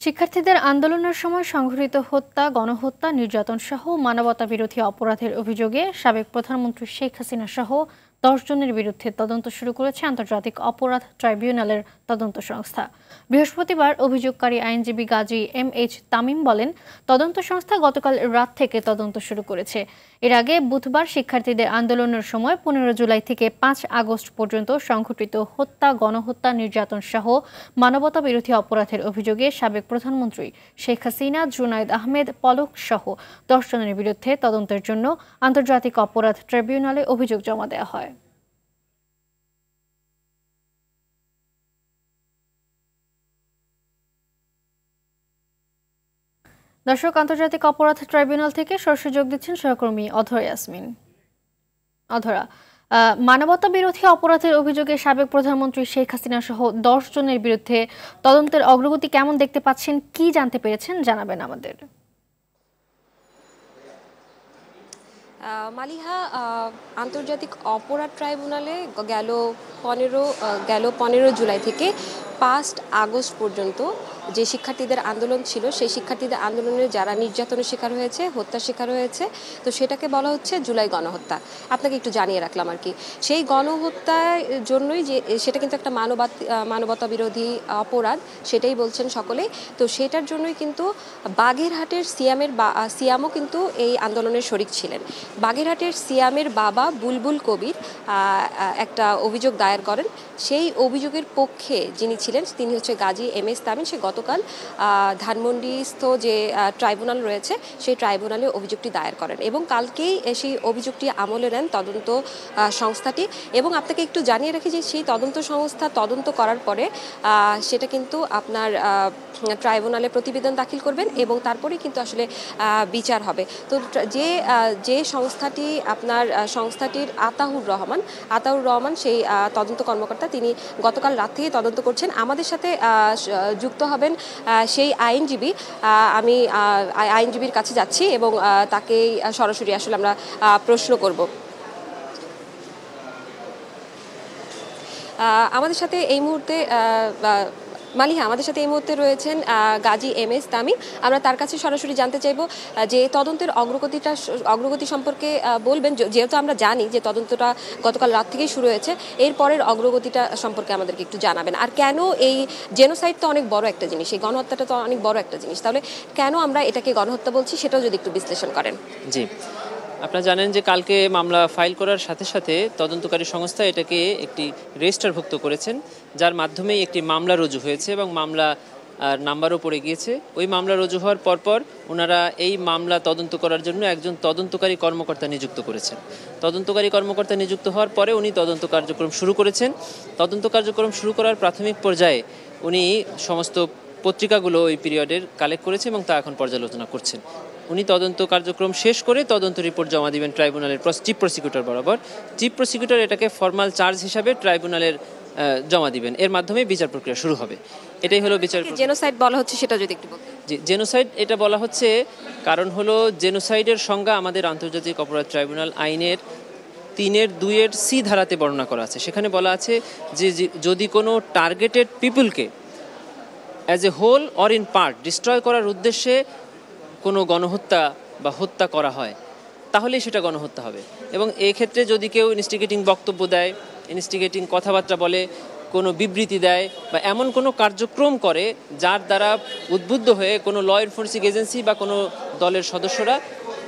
শিক্ষার্থীদের আন্দোলনের সময় সংঘটিত হত্যা, গণহত্যা, নির্যাতন সহ মানবতাবিরোধী অপরাধের অভিযোগে সাবেক প্রধানমন্ত্রী শেখ হাসিনা সহ ১০ জনের বিরুদ্ধে তদন্ত শুরু করেছে আন্তর্জাতিক অপরাধ ট্রাইব্যুনালের তদন্ত সংস্থা। বৃহস্পতিবার অভিযোগকারী আইনজীবী গাজী এম.এইচ. তামিম বলেন, তদন্ত সংস্থা গতকাল রাত থেকে তদন্ত শুরু করেছে। এর আগে বুধবার শিক্ষার্থীদের আন্দোলনের সময় ১৫ জুলাই থেকে ৫ আগস্ট পর্যন্ত সংঘটিত হত্যা, গণহত্যা, নির্যাতন সহ মানবতাবিরোধী অপরাধের অভিযোগে সাবেক প্রধানমন্ত্রী শেখ হাসিনা, জুনায়েদ আহমেদ, পলক সহ ১০ জনের বিরুদ্ধে তদন্তের জন্য আন্তর্জাতিক অপরাধ ট্রাইব্যুনালে অভিযোগ জমা দেওয়া হয়। দর্শক, আন্তর্জাতিক অপরাধ ট্রাইব্যুনাল থেকে সরাসরি যোগ দিচ্ছেন সহকর্মী অধরা ইয়াসমিন। অধরা, মানবতা বিরোধী অপরাধের অভিযোগে সাবেক প্রধানমন্ত্রী শেখ হাসিনা সহ ১০ জনের বিরুদ্ধে তদন্তের অগ্রগতি কেমন দেখতে পাচ্ছেন, কি জানতে পেরেছেন জানাবেন আমাদের। মালিহা, আন্তর্জাতিক অপরাধ ট্রাইব্যুনালে গেল ১৫ জুলাই থেকে ৫ আগস্ট পর্যন্ত যে শিক্ষার্থীদের আন্দোলন ছিল, সেই শিক্ষার্থীদের আন্দোলনে যারা নির্যাতনের শিকার হয়েছে, হত্যার শিকার হয়েছে, তো সেটাকে বলা হচ্ছে জুলাই গণহত্যা। আপনাকে একটু জানিয়ে রাখলাম আর কি, সেই গণহত্যার জন্যই যে সেটা কিন্তু একটা মানবতা বিরোধী অপরাধ, সেটাই বলছেন সকলেই। তো সেটার জন্যই কিন্তু বাগেরহাটের সিয়ামও কিন্তু এই আন্দোলনের শরিক ছিলেন। বাগেরহাটের সিয়ামের বাবা বুলবুল কবির একটা অভিযোগ দায়ের করেন। সেই অভিযোগের পক্ষে যিনি ছিলেন তিনি হচ্ছে গাজী এম.এইচ. তামিম। সে গতকাল ধানমন্ডিস্থ যে ট্রাইব্যুনাল রয়েছে সেই ট্রাইব্যুনালে অভিযোগটি দায়ের করেন এবং কালকেই সেই অভিযোগটি আমলে নেন তদন্ত সংস্থাটি। এবং আপনাকে একটু জানিয়ে রাখি যে সেই তদন্ত সংস্থা তদন্ত করার পরে সেটা কিন্তু আপনার ট্রাইব্যুনালে প্রতিবেদন দাখিল করবেন এবং তারপরেই কিন্তু আসলে বিচার হবে। তো যে সংস্থাটি সংস্থাটির আতাউর রহমান সেই তদন্ত কর্মকর্তা, তিনি গতকাল রাত থেকে তদন্ত করছেন। আমাদের সাথে যুক্ত হবেন সেই আইনজীবী। আমি আইনজীবীর কাছে যাচ্ছি এবং তাকেই সরাসরি আসলে আমরা প্রশ্ন করব। আমাদের সাথে এই মুহূর্তে মালিহা, আমাদের সাথে এই মুহূর্তে রয়েছেন গাজী এম.এইচ. তামিম। আমরা তার কাছে সরাসরি জানতে চাইব যে তদন্তের অগ্রগতি সম্পর্কে বলবেন, যেহেতু আমরা জানি যে তদন্তটা গতকাল রাত থেকেই শুরু হয়েছে, এরপরের অগ্রগতিটা সম্পর্কে আমাদেরকে একটু জানাবেন। আর কেন এই জেনোসাইড তো অনেক বড় একটা জিনিস, এই গণহত্যাটা তো অনেক বড় একটা জিনিস, তাহলে কেন আমরা এটাকে গণহত্যা বলছি সেটাও যদি একটু বিশ্লেষণ করেন। জি, আপনারা জানেন যে কালকে মামলা ফাইল করার সাথে সাথে তদন্তকারী সংস্থা এটাকে একটি রেজিস্টারভুক্ত করেছেন, যার মাধ্যমেই একটি মামলা রুজু হয়েছে এবং মামলা নাম্বারও পড়ে গিয়েছে। ওই মামলা রুজু হওয়ার পরপর ওনারা এই মামলা তদন্ত করার জন্য একজন তদন্তকারী কর্মকর্তা নিযুক্ত করেছেন। তদন্তকারী কর্মকর্তা নিযুক্ত হওয়ার পরে উনি তদন্ত কার্যক্রম শুরু করেছেন। তদন্ত কার্যক্রম শুরু করার প্রাথমিক পর্যায়ে উনি সমস্ত পত্রিকাগুলো ওই পিরিয়ডের কালেক্ট করেছে এবং তা এখন পর্যালোচনা করছেন। উনি তদন্ত কার্যক্রম শেষ করে তদন্ত রিপোর্ট জমা দিবেন ট্রাইব্যুনালের চিফ প্রসিকিউটর বরাবর। চিফ প্রসিকিউটর এটাকে ফর্মাল চার্জ হিসাবে ট্রাইব্যুনালের জমা দিবেন। এর মাধ্যমে বিচার প্রক্রিয়া শুরু হবে। এটাই হলো বিচার। জেনোসাইড বলা হচ্ছে সেটা যদি একটু বলতেন। জি, জেনোসাইড এটা বলা হচ্ছে কারণ হলো জেনোসাইডের সংজ্ঞা আমাদের আন্তর্জাতিক অপরাধ ট্রাইব্যুনাল আইনের ৩(২)(c) ধারাতে বর্ণনা করা আছে। সেখানে বলা আছে যে যদি কোনো টার্গেটেড পিপলকে as a whole or in part destroy করার উদ্দেশ্যে কোনো গণহত্যা বা হত্যা করা হয় তাহলেই সেটা গণহত্যা হবে। এবং এই ক্ষেত্রে যদি কেউ ইনস্টিগেটিং বক্তব্য দেয়, ইনস্টিগেটিং কথাবার্তা বলে, কোনো বিবৃতি দেয় বা এমন কোনো কার্যক্রম করে যার দ্বারা উদ্বুদ্ধ হয়ে কোনো ল এনফোর্সিং এজেন্সি বা কোনো দলের সদস্যরা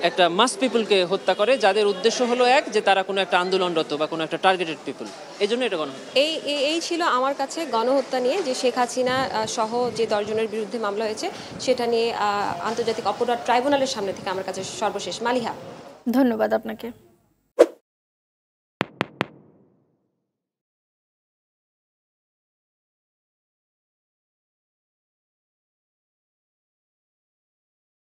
একটা মাস পিপলকে হত্যা করে, যাদের উদ্দেশ্য হলো যে তারা কোনো একটা আন্দোলনরত বা কোনো একটা টার্গেটেড পিপল, এই জন্য এটা গণহত্যা। এই ছিল আমার কাছে গণহত্যা নিয়ে যে শেখ হাসিনা সহ যে ১০ জনের বিরুদ্ধে মামলা হয়েছে সেটা নিয়ে আন্তর্জাতিক অপরাধ ট্রাইব্যুনালের সামনে থেকে আমার কাছে সর্বশেষ। মালিহা, ধন্যবাদ আপনাকে।